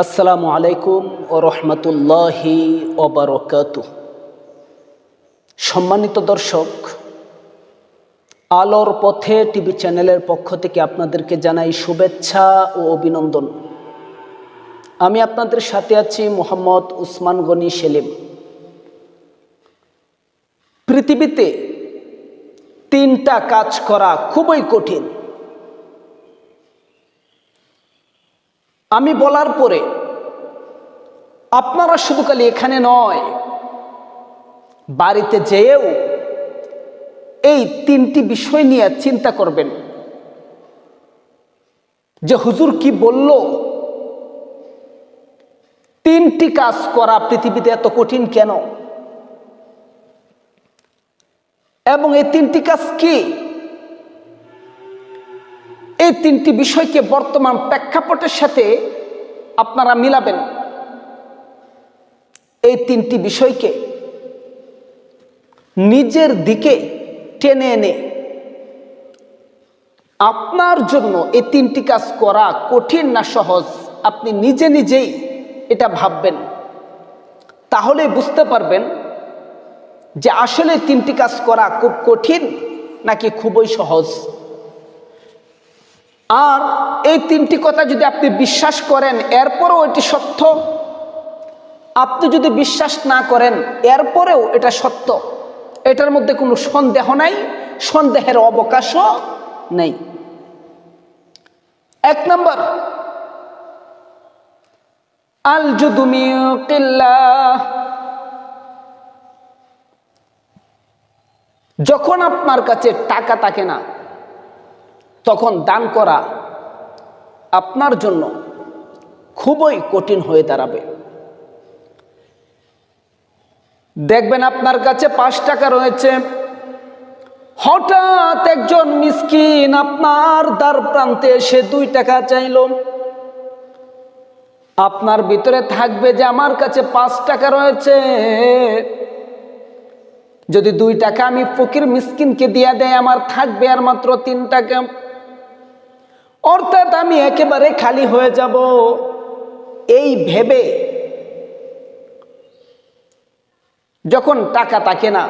আসসালামু আলাইকুম ওয়া রাহমাতুল্লাহি ওয়া বারাকাতুহু। সম্মানিত দর্শক, আলোর পথে টিভি চ্যানেলের পক্ষ থেকে আপনাদেরকে জানাই শুভেচ্ছা ও অভিনন্দন। আমি আপনাদের সাথে আছি মোহাম্মদ উসমান গনি সেলিম। পৃথিবীতে তিনটা কাজ করা খুবই কঠিন। আমি বলার পরে আপনারা শুধু খালি এখানে নয়, বাড়িতে যেয়েও এই তিনটি বিষয় নিয়ে চিন্তা করবেন যে হুজুর কি বলল, তিনটি কাজ করা পৃথিবীতে এত কঠিন কেন, এবং এই তিনটি কাজ কি? এই তিনটি বিষয়কে বর্তমান প্রেক্ষাপটের সাথে আপনারা মিলাবেন। এই তিনটি বিষয়কে নিজের দিকে টেনে এনে আপনার জন্য এই তিনটি কাজ করা কঠিন না সহজ, আপনি নিজে নিজেই এটা ভাববেন। তাহলে বুঝতে পারবেন যে আসলে তিনটি কাজ করা খুব কঠিন নাকি খুবই সহজ। আর এই তিনটি কথা যদি আপনি বিশ্বাস করেন, এরপরেও এটি সত্য। আপনি যদি বিশ্বাস না করেন, এরপরেও এটা সত্য। এটার মধ্যে কোনো সন্দেহ নাই, সন্দেহের অবকাশও নেই। এক নম্বর, আল জুদু মিন কিল্লাহ। যখন আপনার কাছে টাকা থাকে না, তখন দান করা আপনার জন্য খুবই কঠিন হয়ে দাঁড়াবে। দেখবেন আপনার কাছে 5 টাকা রয়েছে, হঠাৎ একজন মিসকিন আপনার দ্বার প্রান্তে এসে 2 টাকা চাইল। আপনার ভিতরে থাকবে যে আমার কাছে 5 টাকা রয়েছে, যদি 2 টাকা আমি ফকির মিসকিনকে দিয়ে দেয়, আমার থাকবে আর মাত্র 3 টাকা, অর্থাৎ আমি একেবারে খালি হয়ে যাব। এই ভেবে যখন টাকা থাকে না,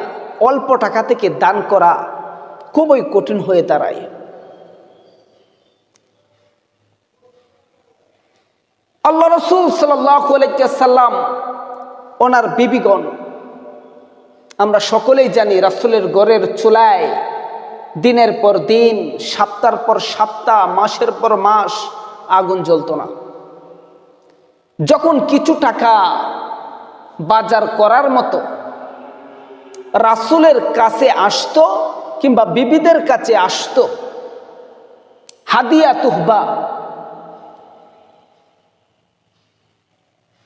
অল্প টাকা থেকে দান করা খুবই কঠিন হয়ে দাঁড়ায়। আল্লাহ রাসূল সাল্লাল্লাহু আলাইহি ওয়াসাল্লাম, ওনার বিবিগণ, আমরা সকলেই জানি রাসূলের ঘরের চুলায় দিনের পর দিন, সপ্তাহের পর সপ্তাহ, মাসের পর মাস আগুন জ্বলত না। যখন কিছু টাকা বাজার করার মতো রাসূলের কাছে আসতো কিংবা বিবিদের কাছে আসতো, হাদিয়া তুহবা,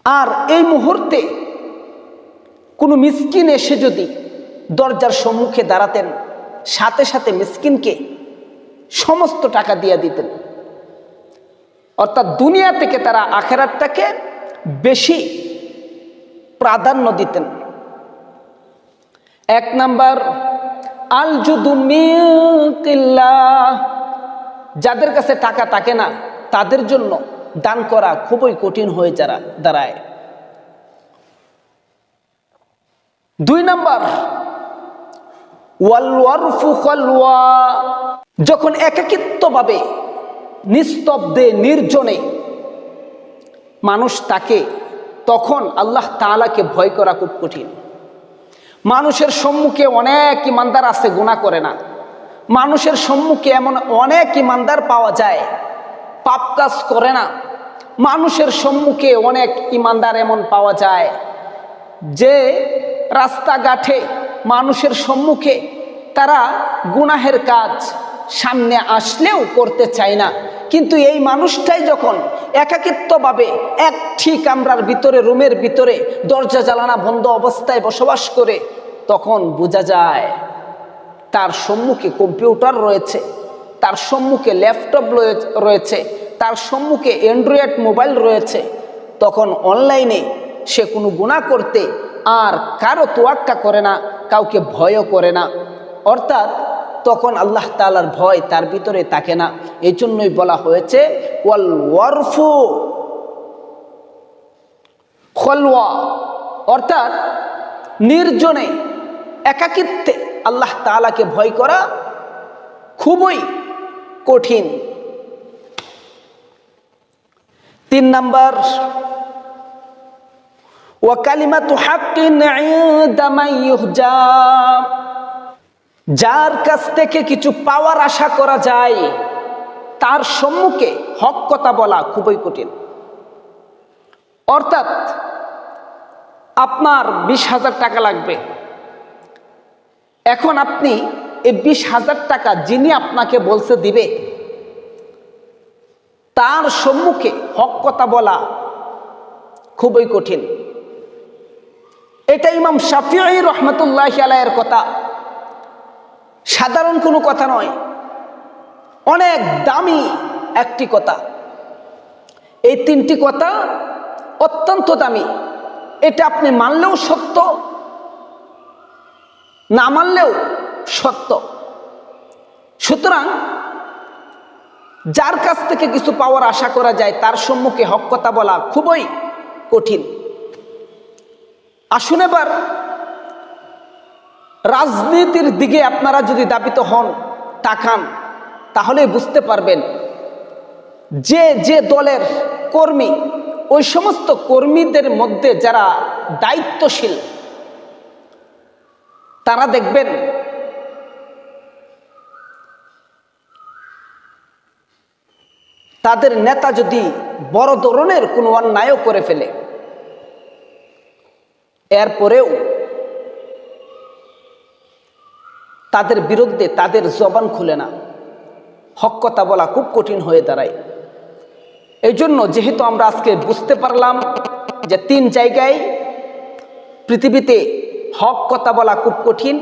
আর এই মুহূর্তে কোনো মিসকিন এসে যদি দরজার সম্মুখে দাঁড়াতেন, সাথে সাথে মিসকিনকে সমস্ত টাকা দিয়ে দিতেন। অর্থাৎ দুনিয়া থেকে তারা আখিরাতটাকে বেশি প্রাধান্য দিতেন। এক নাম্বার, আল জুদু মিন কিল্লাহ। যাদের কাছে টাকা থাকে না, তাদের জন্য দান করা খুবই কঠিন হয়ে দাঁড়ায়। 2 নাম্বার, ওয়াল ওয়ারফু খালওয়া। যখন একাকিত্বভাবে, নিস্তব্ধে, নির্জনে মানুষ থাকে, তখন আল্লাহ তাআলাকে ভয় করা খুব কঠিন। মানুষের সম্মুখে অনেক ইমানদার আছে, গুনাহ করে না। মানুষের সম্মুখে এমন অনেক ইমানদার পাওয়া যায়, পাপ কাজ করে না। মানুষের সম্মুখে অনেক ইমানদার এমন পাওয়া যায় যে রাস্তাঘাটে মানুষের সম্মুখে তারা গুনাহের কাজ সামনে আসলেও করতে চায় না। কিন্তু এই মানুষটাই যখন একাকিত্বভাবে ঠিক আমরার ভিতরে, রুমের ভিতরে দরজা জ্বালানা বন্ধ অবস্থায় বসবাস করে, তখন বোঝা যায় তার সম্মুখে কম্পিউটার রয়েছে, তার সম্মুখে ল্যাপটপ রয়েছে, তার সম্মুখে অ্যান্ড্রয়েড মোবাইল রয়েছে। তখন অনলাইনে সে কোনো গুনাহ করতে আর কারো তোয়াক্কা করে না, কাউকে ভয়ও করে না। অর্থাৎ তখন আল্লাহ তাআলার ভয় তার ভিতরে থাকে না। এই জন্যই বলা হয়েছে ওয়াল ওয়ারফু খলওয়া অর্থাৎ নির্জনে একাকিত্বে আল্লাহ তাআলাকে ভয় করা খুবই কঠিন। 3 নাম্বার, ওয়া কালিমাতু হাক্কিন ইনদা মান ইউহজা, যার কাছ থেকে কিছু পাওয়ার আশা করা যায় তার সম্মুখে হক কথা বলা খুবই কঠিন। অর্থাৎ আপনার 20,000 টাকা লাগবে, এখন আপনি এই 20,000 টাকা যিনি আপনাকে বলছে দিবে তার সম্মুখে হক কথা বলা খুবই কঠিন। এটা ইমাম শাফিঈ রহমতুল্লাহি আলাইহির কথা, সাধারণ কোনো কথা নয়, অনেক দামি একটি কথা। এই 3টি কথা অত্যন্ত দামি, এটা আপনি মানলেও সত্য, না মানলেও সত্য। সুতরাং যার কাছ থেকে কিছু পাওয়ার আশা করা যায় তার সম্মুখে হক কথা বলা খুবই কঠিন। আসুন এবার রাজনীতির দিকে আপনারা যদি ধাবিত হন, তাকান, তাহলে বুঝতে পারবেন যে যে দলের কর্মী, ওই সমস্ত কর্মীদের মধ্যে যারা দায়িত্বশীল তারা দেখবেন তাদের নেতা যদি বড় ধরনের কোনো অন্যায় করে ফেলে, এরপরেও তাদের বিরুদ্ধে তাদের জবান খুলে না, হক কথা বলা খুব কঠিন হয়ে দাঁড়ায়। এই জন্য যেহেতু আমরা আজকে বুঝতে পারলাম যে 3 জায়গায় পৃথিবীতে হক কথা বলা খুব কঠিন,